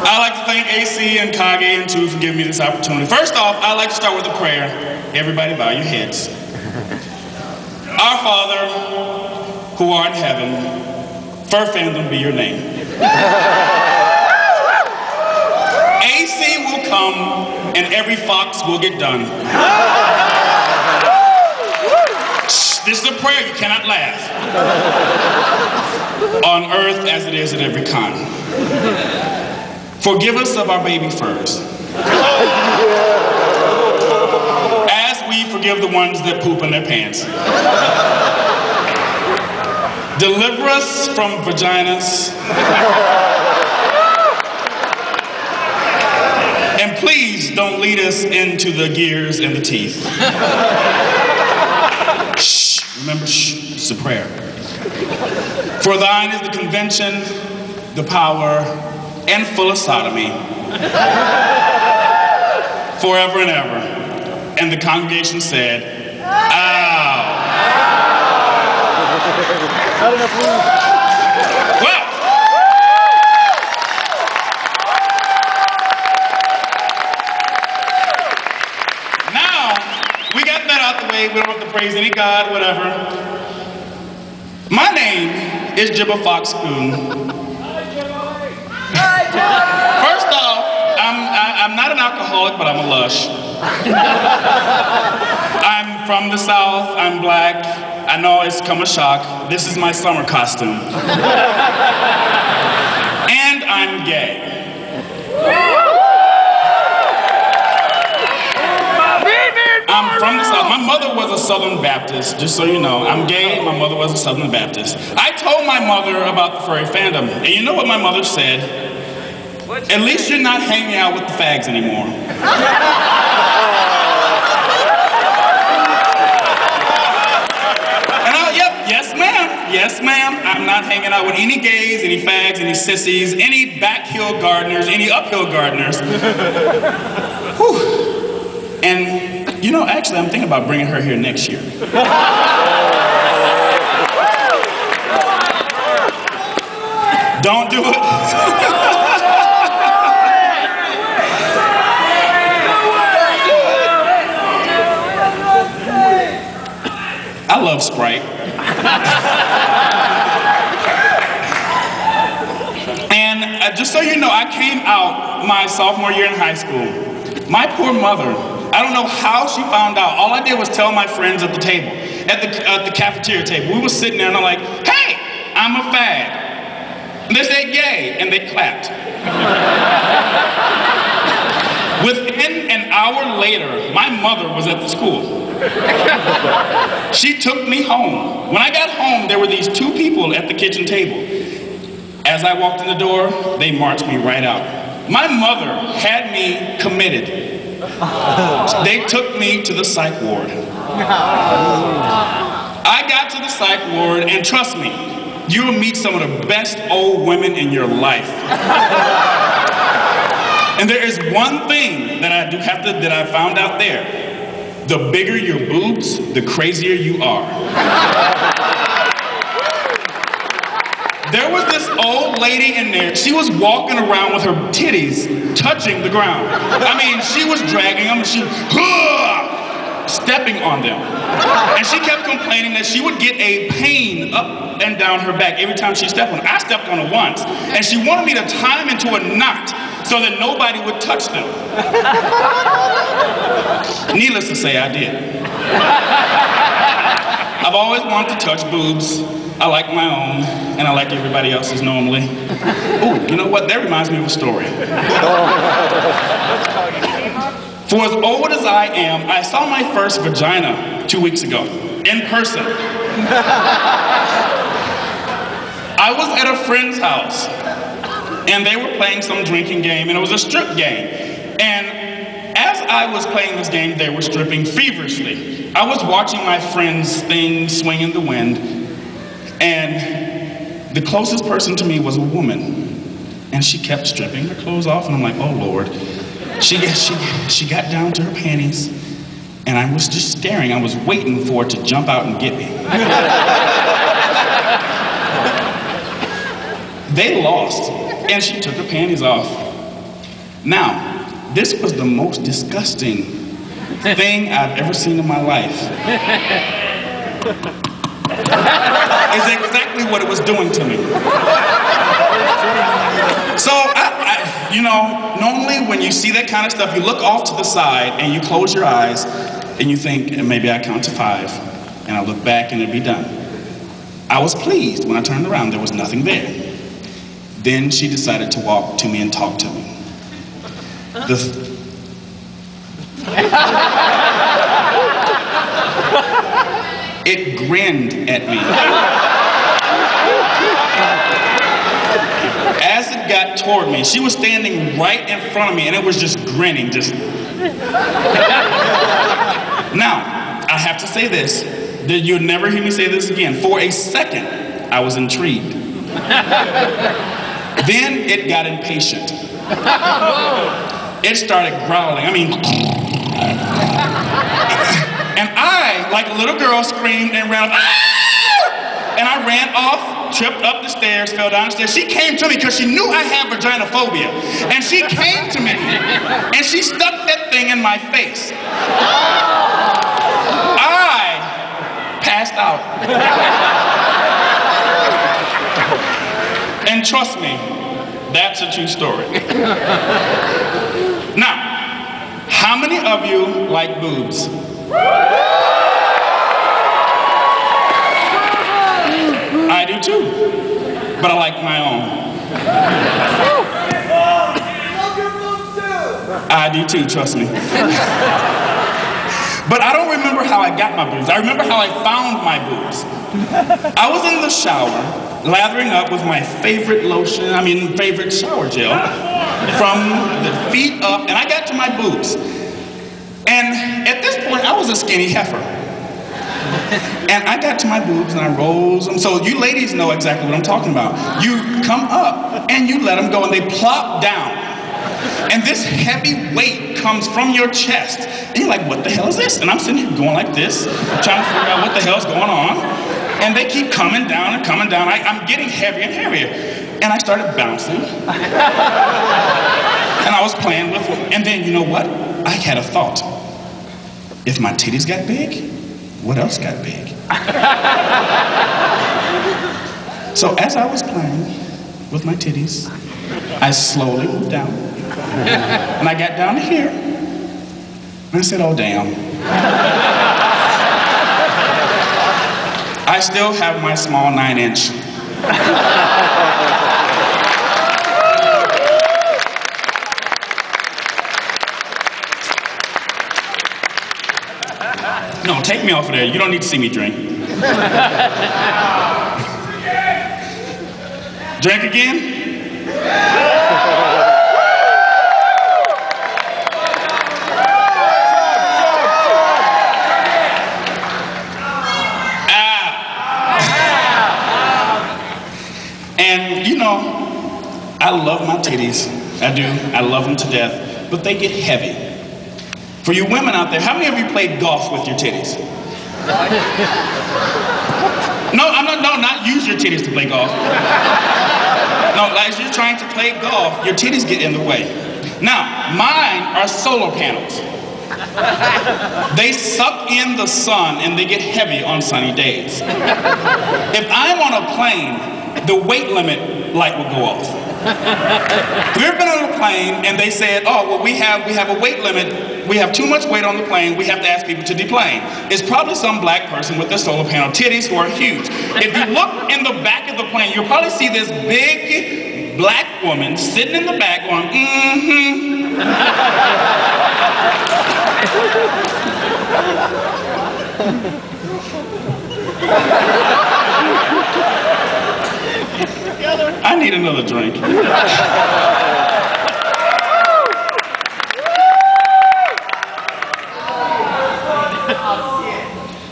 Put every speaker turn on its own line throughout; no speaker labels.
I'd like to thank AC and Kage and Tu for giving me this opportunity. First off, I'd like to start with a prayer. Everybody bow your heads. Our Father, who art in heaven, first fandom be your name. AC will come and every fox will get done. Shh, this is a prayer, you cannot laugh. On earth as it is at every con. Forgive us of our baby furs. As we forgive the ones that poop in their pants. Deliver us from vaginas. And please don't lead us into the gears and the teeth. Shh, remember, shh, it's a prayer. For thine is the convention, the power, and full of sodomy. Forever and ever. And the congregation said, ow. Well, now we got that out the way. We don't have to praise any god, whatever. My name is Jibba Foxcoon. First off, I'm not an alcoholic, but I'm a lush. I'm from the South, I'm black. I know it's come a shock. This is my summer costume. And I'm gay. I'm from the South. My mother was a Southern Baptist, just so you know. I'm gay, my mother was a Southern Baptist. I told my mother about the furry fandom, and you know what my mother said? At least you're not hanging out with the fags anymore. Yes, ma'am. I'm not hanging out with any gays, any fags, any sissies, any backhill gardeners, any uphill gardeners. Whew. And, you know, actually, I'm thinking about bringing her here next year. Don't do it. I love Sprite. And just so you know, I came out my sophomore year in high school. My poor mother, I don't know how she found out. All I did was tell my friends at the table, at the cafeteria table. We were sitting there and I'm like, hey, I'm a fag. And they said yay, and they clapped. Within an hour later, my mother was at the school. She took me home. When I got home, there were these two people at the kitchen table. As I walked in the door, they marched me right out. My mother had me committed. They took me to the psych ward. I got to the psych ward, and trust me, you will meet some of the best old women in your life. And there is one thing that I found out there. The bigger your boobs, the crazier you are. There was this old lady in there. She was walking around with her titties touching the ground. I mean, she was dragging them and she stepping on them. And she kept complaining that she would get a pain up and down her back every time she stepped on it. I stepped on it once, and she wanted me to tie them into a knot so that nobody would touch them. Needless to say, I did. I've always wanted to touch boobs. I like my own, and I like everybody else's normally. Ooh, you know what? That reminds me of a story. For as old as I am, I saw my first vagina 2 weeks ago, in person. I was at a friend's house, and they were playing some drinking game, and it was a strip game. And as I was playing this game, they were stripping feverishly. I was watching my friend's thing swing in the wind, and the closest person to me was a woman, and she kept stripping her clothes off, and I'm like, oh Lord. She got down to her panties, and I was just staring. I was waiting for her to jump out and get me. They lost, and she took her panties off. Now, this was the most disgusting thing I've ever seen in my life. It's exactly what it was doing to me. So, normally when you see that kind of stuff, you look off to the side and you close your eyes and you think, and maybe I count to 5, and I look back and it'll be done. I was pleased when I turned around, there was nothing there. Then she decided to walk to me and talk to me. It grinned at me. As it got toward me, she was standing right in front of me and it was just grinning, just. Now, I have to say this, that you'll never hear me say this again. For a second, I was intrigued. Then it got impatient. It started growling. And I, like a little girl, screamed and ran off. Ah! And I ran off, tripped up the stairs, fell down the stairs. She came to me because she knew I had vaginophobia. And she came to me and she stuck that thing in my face. I passed out. And trust me, that's a true story. Now, how many of you like boobs? I do too, but I like my own. I do too, trust me. But I don't remember how I got my boobs. I remember how I found my boobs. I was in the shower, lathering up with my favorite favorite shower gel, from the feet up, and I got to my boobs. And at this point, I was a skinny heifer. And I got to my boobs and I rose them. So you ladies know exactly what I'm talking about. You come up and you let them go and they plop down. And this heavy weight comes from your chest. And you're like, what the hell is this? And I'm sitting here going like this, trying to figure out what the hell's going on. And they keep coming down and coming down. I'm getting heavier and heavier. And I started bouncing. And I was playing with them. And then, you know what? I had a thought. If my titties got big, what else got big? So as I was playing with my titties, I slowly moved down. And I got down to here. And I said, oh, damn. I still have my small 9-inch. No, take me off of there. You don't need to see me drink. Drink again? And I love my titties. I do. I love them to death. But they get heavy. For you women out there, how many of you played golf with your titties? Not use your titties to play golf. No, as you're trying to play golf, your titties get in the way. Now, mine are solar panels. They suck in the sun and they get heavy on sunny days. If I'm on a plane, the weight limit light will go off. Have you ever been on a plane and they said, oh, well, we have a weight limit. We have too much weight on the plane. We have to ask people to deplane. It's probably some black person with their solar panel titties who are huge. If you look in the back of the plane, you'll probably see this big black woman sitting in the back going, mm-hmm. I need another drink.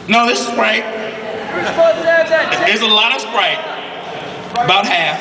No, this is Sprite. There's a lot of Sprite. About half.